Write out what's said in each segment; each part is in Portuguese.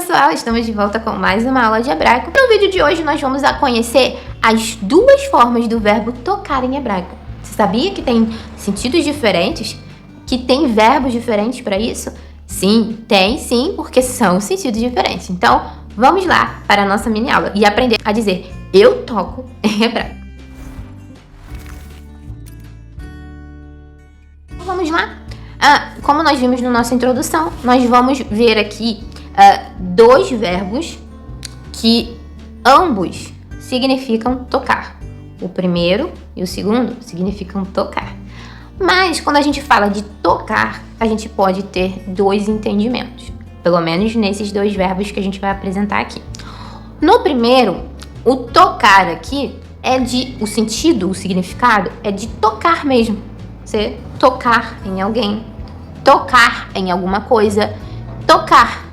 pessoal, estamos de volta com mais uma aula de hebraico. No vídeo de hoje nós vamos conhecer as duas formas do verbo tocar em hebraico. Você sabia que tem sentidos diferentes? Que tem verbos diferentes para isso? Sim, tem sim, porque são sentidos diferentes. Então, vamos lá para a nossa mini aula e aprender a dizer eu toco em hebraico. Vamos lá? Como nós vimos na nossa introdução, nós vamos ver aqui dois verbos que ambos significam tocar. O primeiro e o segundo significam tocar. Mas quando a gente fala de tocar, a gente pode ter dois entendimentos. Pelo menos nesses dois verbos que a gente vai apresentar aqui. No primeiro, o tocar aqui o sentido, o significado é de tocar mesmo. Você tocar em alguém, tocar em alguma coisa, tocar,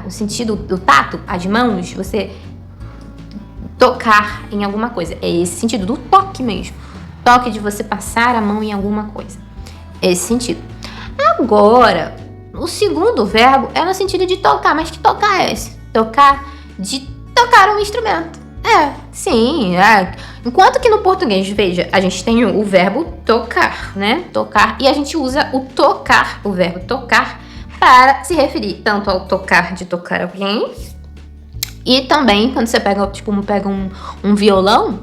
o sentido do tato, as mãos, você tocar em alguma coisa. É esse sentido do toque mesmo. Toque de você passar a mão em alguma coisa. Esse sentido. Agora, o segundo verbo é no sentido de tocar. Mas que tocar é esse? Tocar de tocar um instrumento. Sim. Enquanto que no português, veja, a gente tem o verbo tocar, né? Tocar. E a gente usa o tocar, o verbo tocar, para se referir tanto ao tocar de tocar alguém, e também quando você pega um violão,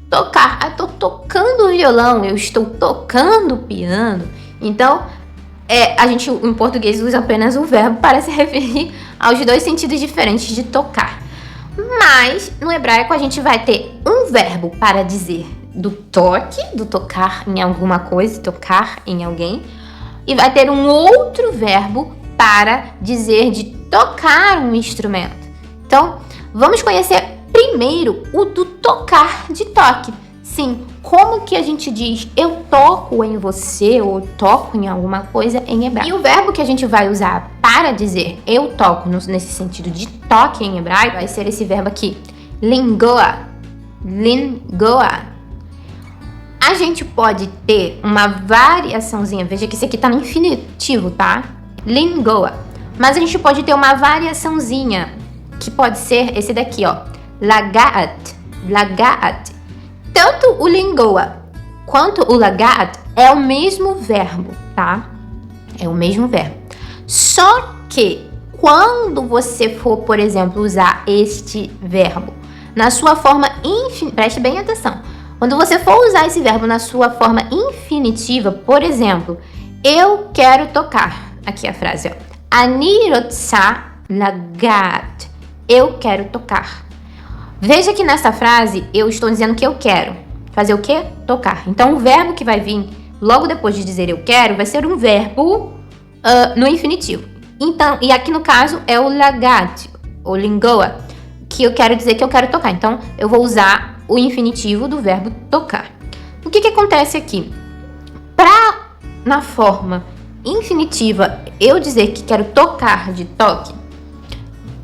tocar. Eu tô tocando o violão, eu estou tocando o piano. Então, a gente em português usa apenas o verbo para se referir aos dois sentidos diferentes de tocar. Mas no hebraico a gente vai ter um verbo para dizer do toque, do tocar em alguma coisa, tocar em alguém, e vai ter um outro verbo para dizer de tocar um instrumento. Então, vamos conhecer primeiro o do tocar de toque. Sim, como que a gente diz eu toco em você ou toco em alguma coisa em hebraico. E o verbo que a gente vai usar para dizer eu toco nesse sentido de toque em hebraico vai ser esse verbo aqui, lingoa. Lingoa. A gente pode ter uma variaçãozinha, veja que esse aqui tá no infinitivo, tá? Lingoa. Mas a gente pode ter uma variaçãozinha, que pode ser esse daqui, ó. Lagaat. Lagaat. Tanto o lingoa quanto o lagaat é o mesmo verbo, tá? É o mesmo verbo. Só que quando você for, por exemplo, usar este verbo na sua forma preste bem atenção. Quando você for usar esse verbo na sua forma infinitiva, por exemplo, eu quero tocar. Aqui a frase, ó. Ani rotsa lagat. Eu quero tocar. Veja que nessa frase eu estou dizendo que eu quero. Fazer o quê? Tocar. Então o verbo que vai vir logo depois de dizer eu quero vai ser um verbo no infinitivo. Então, e aqui no caso é o lagat, ou lingoa, que eu quero dizer que eu quero tocar. Então eu vou usar o infinitivo do verbo tocar. O que acontece aqui? Na forma infinitiva eu dizer que quero tocar de toque,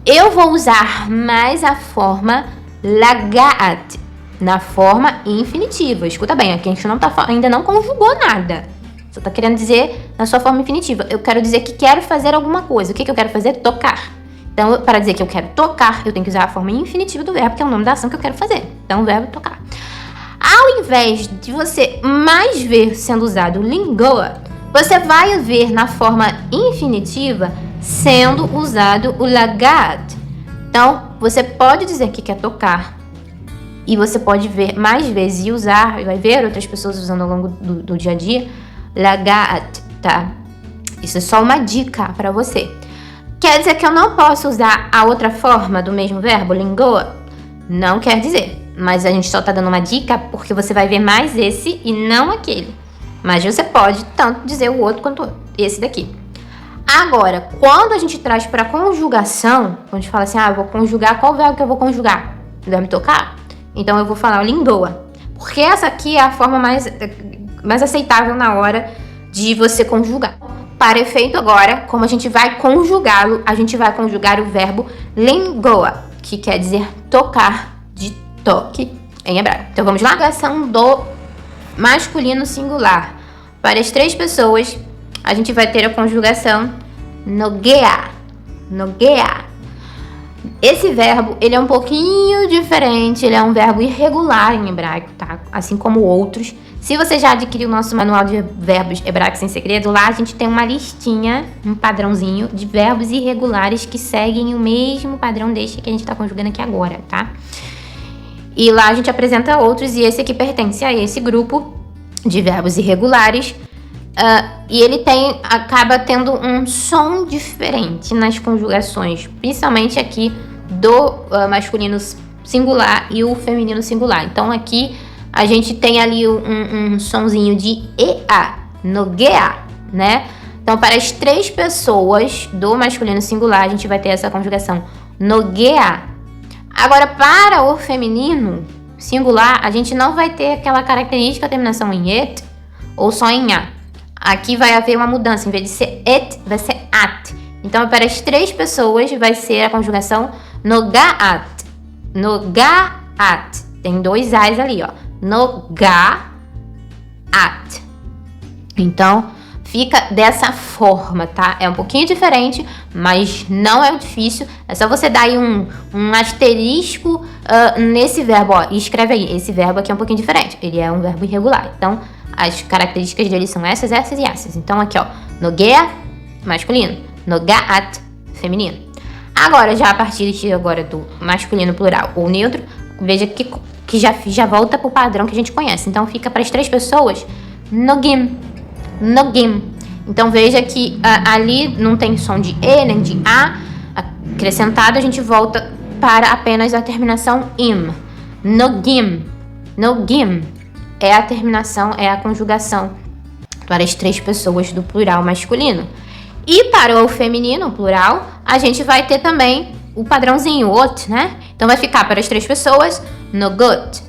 eu vou usar mais a forma lagaat, na forma infinitiva. Escuta bem, aqui a gente ainda não conjugou nada. Só tá querendo dizer na sua forma infinitiva. Eu quero dizer que quero fazer alguma coisa. O que eu quero fazer? Tocar. Então, para dizer que eu quero tocar, eu tenho que usar a forma infinitiva do verbo, que é o nome da ação que eu quero fazer. Então, o verbo tocar. Ao invés de você mais ver sendo usado lingoa, você vai ver na forma infinitiva sendo usado o lagaat. Então, você pode dizer que quer tocar e você pode ver mais vezes e usar, e vai ver outras pessoas usando ao longo do dia a dia, lagaat, tá? Isso é só uma dica para você. Quer dizer que eu não posso usar a outra forma do mesmo verbo, lingoa? Não quer dizer, mas a gente só tá dando uma dica porque você vai ver mais esse e não aquele. Mas você pode tanto dizer o outro quanto esse daqui. Agora, quando a gente traz para conjugação, quando a gente fala assim, eu vou conjugar, qual verbo que eu vou conjugar? O verbo tocar? Então eu vou falar o lingoa, porque essa aqui é a forma mais aceitável na hora de você conjugar. Para efeito agora, como a gente vai conjugá-lo, a gente vai conjugar o verbo lingoa, que quer dizer tocar de toque em hebraico. Então vamos lá? Conjugação do masculino singular. Para as 3 pessoas, a gente vai ter a conjugação nogea. Nogea. Esse verbo, ele é um pouquinho diferente, ele é um verbo irregular em hebraico, tá? Assim como outros. Se você já adquiriu o nosso manual de verbos hebraicos sem segredo, lá a gente tem uma listinha, um padrãozinho de verbos irregulares que seguem o mesmo padrão deste que a gente tá conjugando aqui agora, tá? E lá a gente apresenta outros e esse aqui pertence a esse grupo de verbos irregulares. E ele acaba tendo um som diferente nas conjugações, principalmente aqui do masculino singular e o feminino singular. Então aqui a gente tem ali um sonzinho de EA, nogea, né? Então para as 3 pessoas do masculino singular a gente vai ter essa conjugação nogea. Agora para o feminino singular a gente não vai ter aquela característica terminação em et ou só em a. Aqui vai haver uma mudança, em vez de ser et, vai ser at. Então, para as 3 pessoas, vai ser a conjugação nogaat. Nogaat. Tem 2 as ali, ó. Nogaat. Então, fica dessa forma, tá? É um pouquinho diferente, mas não é difícil. É só você dar aí um asterisco nesse verbo, ó. E escreve aí, esse verbo aqui é um pouquinho diferente. Ele é um verbo irregular. Então, as características dele são essas, essas e essas. Então, aqui, ó. Nogea, masculino. Nogaat, feminino. Agora, já a partir agora do masculino plural ou neutro, veja que já volta pro padrão que a gente conhece. Então, fica para as 3 pessoas, nogim. Nogim. Então, veja que ali não tem som de E nem de A. Acrescentado, a gente volta para apenas a terminação im. Nogim. Nogim. É a terminação, é a conjugação para as 3 pessoas do plural masculino. E para o feminino, plural, a gente vai ter também o padrãozinho, ot, né? Então vai ficar para as 3 pessoas, nogot.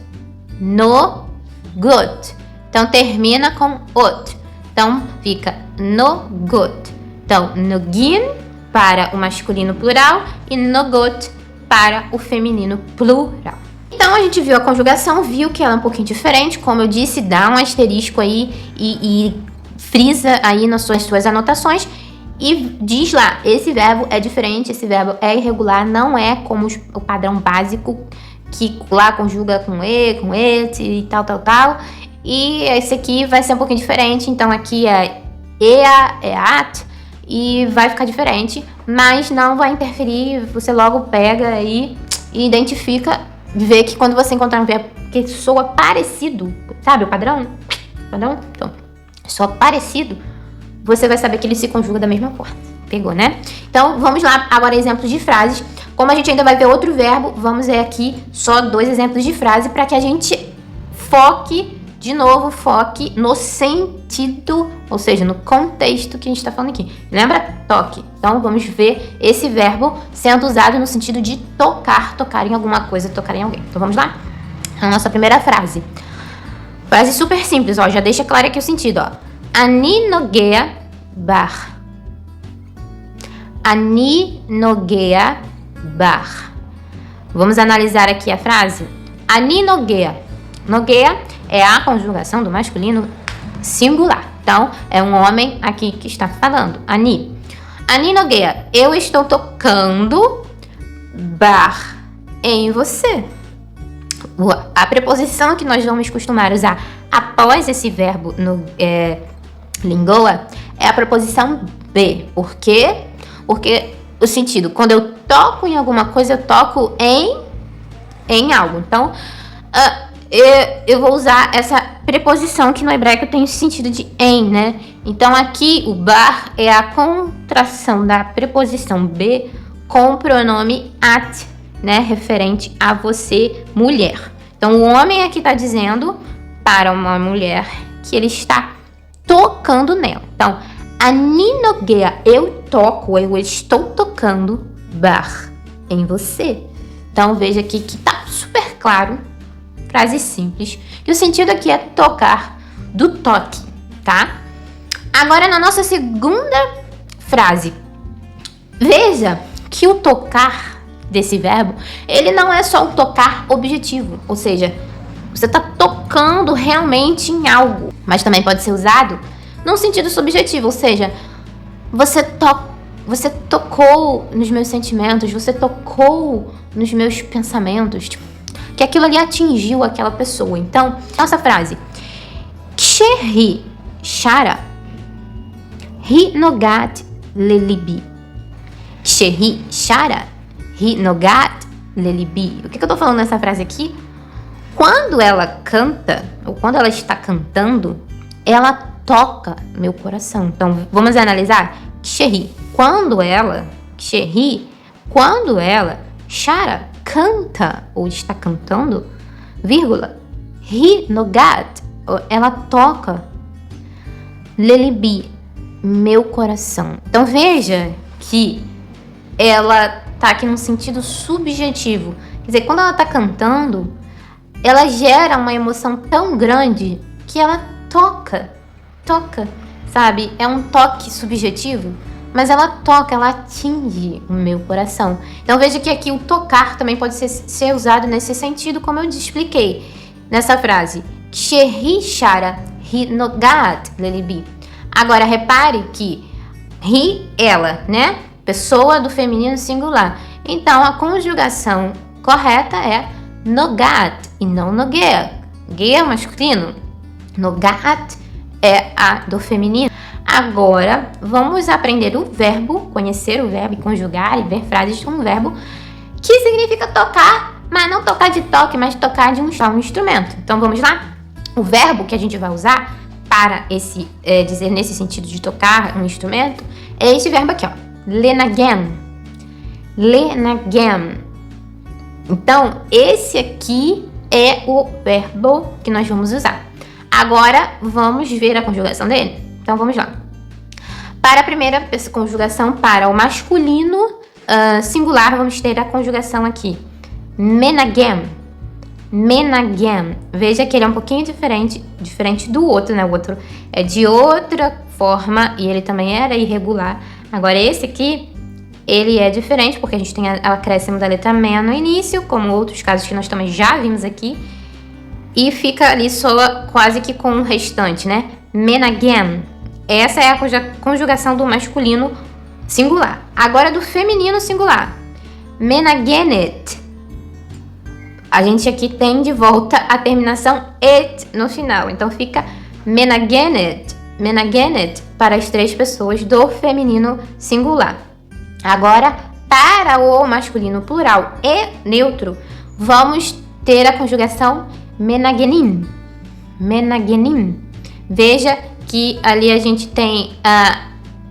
Nogot. Então termina com ot. Então fica nogot. Então, nogim para o masculino plural e nogot para o feminino plural. Então, a gente viu a conjugação, viu que ela é um pouquinho diferente. Como eu disse, dá um asterisco aí e frisa aí nas suas anotações. E diz lá, esse verbo é diferente, esse verbo é irregular, não é como o padrão básico, que lá conjuga com e, com et e tal. E esse aqui vai ser um pouquinho diferente, então aqui é ea, é at, e vai ficar diferente. Mas não vai interferir, você logo pega aí e identifica. Ver que quando você encontrar um verbo que soa parecido, sabe o padrão? Então, soa parecido, você vai saber que ele se conjuga da mesma forma. Pegou, né? Então, vamos lá agora exemplos de frases. Como a gente ainda vai ver outro verbo, vamos ver aqui só 2 exemplos de frase para que a gente foque no sentido, ou seja, no contexto que a gente está falando aqui. Lembra? Toque. Então, vamos ver esse verbo sendo usado no sentido de tocar em alguma coisa, tocar em alguém. Então, vamos lá? A nossa primeira frase. Frase super simples, ó. Já deixa claro aqui o sentido, ó. Ani nogea bar. Ani nogea bar. Vamos analisar aqui a frase. Ani nogea. Nogea é a conjugação do masculino singular. Então, é um homem aqui que está falando. Ani. Ani nogea. Eu estou tocando bar em você. A preposição que nós vamos costumar usar após esse verbo no lingoa é a preposição be. Por quê? Porque o sentido, quando eu toco em alguma coisa, eu toco em algo. Então, eu vou usar essa preposição que no hebraico tem o sentido de em, né? Então, aqui o bar é a contração da preposição be com o pronome at, né? Referente a você, mulher. Então, o homem aqui está dizendo para uma mulher que ele está tocando nela. Então, ani nogea, eu estou tocando bar em você. Então, veja aqui que tá super claro, frase simples, que o sentido aqui é tocar, do toque, tá? Agora, na nossa segunda frase, veja que o tocar desse verbo, ele não é só um tocar objetivo, ou seja, você está tocando realmente em algo, mas também pode ser usado num sentido subjetivo, ou seja, você você tocou nos meus sentimentos, você tocou nos meus pensamentos, tipo, que aquilo ali atingiu aquela pessoa. Então, nossa frase, Kshehi Shara Hi Nogat Lelibi. Kshehi Shara Hi Nogat Lelibi. O que eu tô falando nessa frase aqui? Quando ela canta, ou quando ela está cantando, ela toca meu coração. Então, vamos analisar. Kshehi, quando ela, Shara, canta, ou está cantando, vírgula, Hi Nogat, ela toca, Lelibi, meu coração. Então, veja que ela tá aqui num sentido subjetivo. Quer dizer, quando ela tá cantando, ela gera uma emoção tão grande que ela toca, sabe? É um toque subjetivo, mas ela toca, ela atinge o meu coração. Então veja que aqui o tocar também pode ser usado nesse sentido, como eu expliquei nessa frase. Kshehi Shara Hi Nogat Lelibi. Agora repare que Hi, ela, né? Pessoa do feminino singular. Então a conjugação correta é Nogat e não Nogea. Ge é masculino. Nogat é a do feminino. Agora, vamos aprender o verbo, conhecer o verbo e conjugar e ver frases com o verbo que significa tocar, mas não tocar de toque, mas tocar de um instrumento. Então, vamos lá? O verbo que a gente vai usar para dizer nesse sentido de tocar um instrumento é esse verbo aqui, ó. Lenagen. Lenagen. Então, esse aqui é o verbo que nós vamos usar. Agora, vamos ver a conjugação dele? Então, vamos lá. Para a primeira conjugação, para o masculino singular, vamos ter a conjugação aqui. Menagem. Menagem. Veja que ele é um pouquinho diferente do outro, né? O outro é de outra forma e ele também era irregular. Agora, esse aqui, ele é diferente porque a gente tem o acréscimo da letra men no início, como outros casos que nós também já vimos aqui. E fica ali soa quase que com o restante, né? Menagem. Essa é a conjugação do masculino singular. Agora do feminino singular. Menagenet. A gente aqui tem de volta a terminação et no final. Então fica menagenet. Menagenet para as 3 pessoas do feminino singular. Agora, para o masculino plural e neutro, vamos ter a conjugação menagenim. Menagenim. Veja que ali a gente tem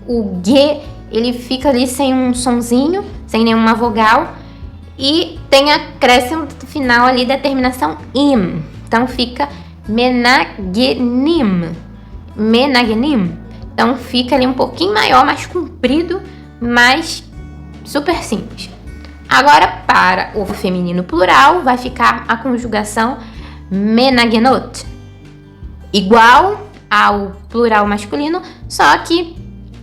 o G, ele fica ali sem um sonzinho, sem nenhuma vogal, e tem acréscimo final ali da terminação im. Então fica menagenim. Menagenim. Então fica ali um pouquinho maior, mais comprido, mas super simples. Agora, para o feminino plural, vai ficar a conjugação menagenot. Igual ao plural masculino, só que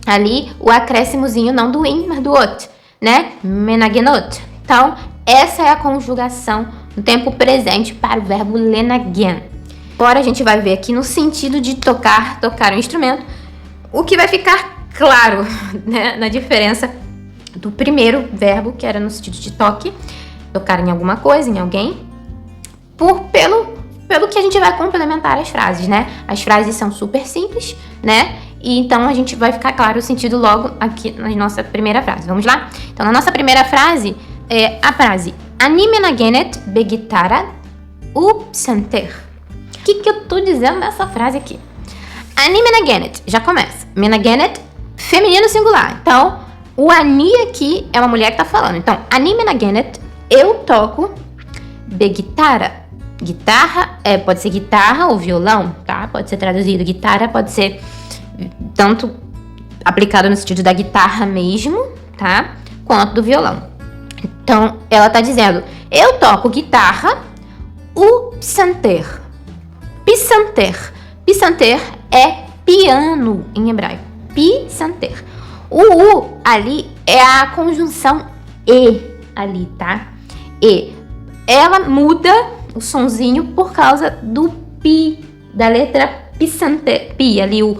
ali o acréscimozinho não do in, mas do ot, né? Menagenot. Então, essa é a conjugação no tempo presente para o verbo lenagen. Agora a gente vai ver aqui no sentido de tocar um instrumento, o que vai ficar claro, né, na diferença do primeiro verbo, que era no sentido de toque, tocar em alguma coisa, em alguém, pelo que a gente vai complementar as frases, né? As frases são super simples, né? E então a gente vai ficar claro o sentido logo aqui na nossa primeira frase. Vamos lá? Então, na nossa primeira frase, é a frase Ani menagenet begitara upsanter. O que eu tô dizendo nessa frase aqui? Ani menagenet, já começa. Menagenet, feminino singular. Então, o ani aqui é uma mulher que tá falando. Então, ani menagenet, eu toco begitara. Guitarra, pode ser guitarra ou violão, tá? Pode ser traduzido. Guitarra pode ser tanto aplicado no sentido da guitarra mesmo, tá? Quanto do violão. Então, ela tá dizendo, eu toco guitarra, o psanter. Psanter. Psanter é piano em hebraico. Psanter. O U ali é a conjunção E ali, tá? E. Ela muda o sonzinho por causa do pi, da letra psanter. Pi, ali o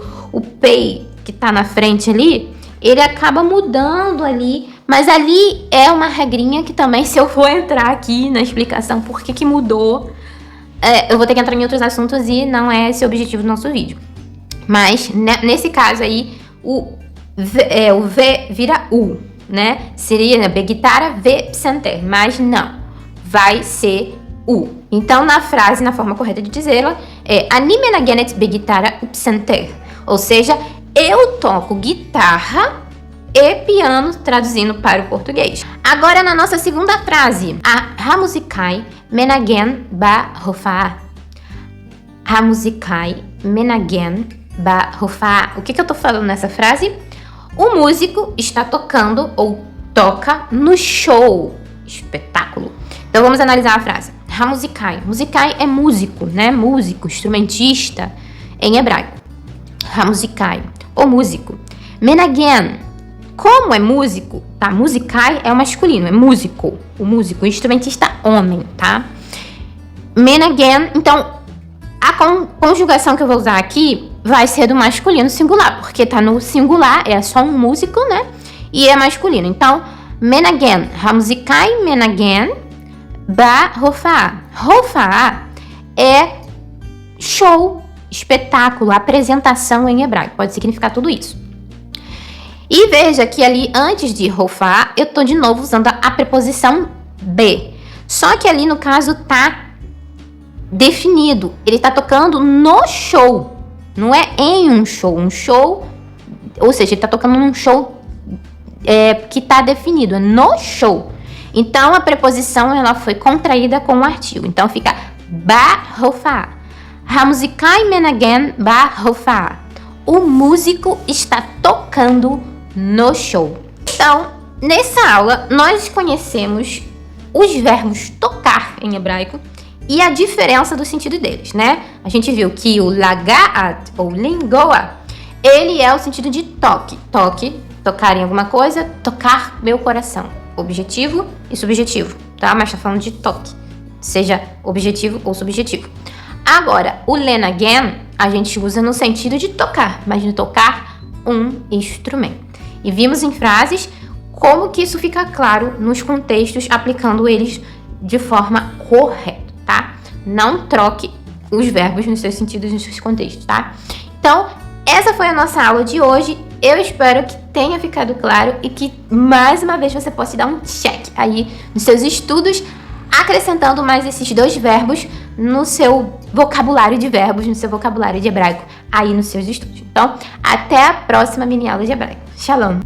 P que tá na frente ali, ele acaba mudando ali, mas ali é uma regrinha que também, se eu for entrar aqui na explicação por que mudou, eu vou ter que entrar em outros assuntos e não é esse o objetivo do nosso vídeo. Mas, nesse caso aí, o V vira U, né? Seria B-guitarra, V-psanter, mas não, vai ser U. Então, na frase, na forma correta de dizê-la, Ani menagenet B-guitarra psanter. Ou seja, eu toco guitarra e piano, traduzindo para o português. Agora, na nossa segunda frase, המוזיקאי מנגן בהופעה. המוזיקאי מנגן בהופעה. O que eu tô falando nessa frase? O músico está tocando ou toca no show, espetáculo. Então vamos analisar a frase. המוזיקאי. מוזיקאי é músico, né? Músico, instrumentista em hebraico. המוזיקאי, o músico. מנגן. Como é músico, tá? Musicai é o masculino, é músico. O músico, o instrumentista homem, tá? Menagen, então, a conjugação que eu vou usar aqui vai ser do masculino singular, porque tá no singular, é só um músico, né? E é masculino. Então, menagen, המוזיקאי menagen בהופעה. הופעה é show, espetáculo, apresentação em hebraico. Pode significar tudo isso. E veja que ali, antes de hofá, eu tô de novo usando a preposição B. Só que ali, no caso, tá definido. Ele tá tocando no show. Não é em um show. Um show, ou seja, ele tá tocando num show que tá definido. É no show. Então, a preposição, ela foi contraída com o artigo. Então, fica בהופעה. המוזיקאי מנגן בהופעה. O músico está tocando no show. Então, nessa aula, nós conhecemos os verbos tocar em hebraico e a diferença do sentido deles, né? A gente viu que o lagaat ou lingoa, ele é o sentido de toque. Toque, tocar em alguma coisa, tocar meu coração. Objetivo e subjetivo, tá? Mas tá falando de toque, seja objetivo ou subjetivo. Agora, o lenagen, a gente usa no sentido de tocar, mas de tocar um instrumento. E vimos em frases como que isso fica claro nos contextos, aplicando eles de forma correta, tá? Não troque os verbos nos seus sentidos, nos seus contextos, tá? Então, essa foi a nossa aula de hoje. Eu espero que tenha ficado claro e que, mais uma vez, você possa dar um check aí nos seus estudos, acrescentando mais esses dois verbos no seu vocabulário de verbos, no seu vocabulário de hebraico, aí nos seus estudos. Então, até a próxima mini aula de hebraico. Shalom!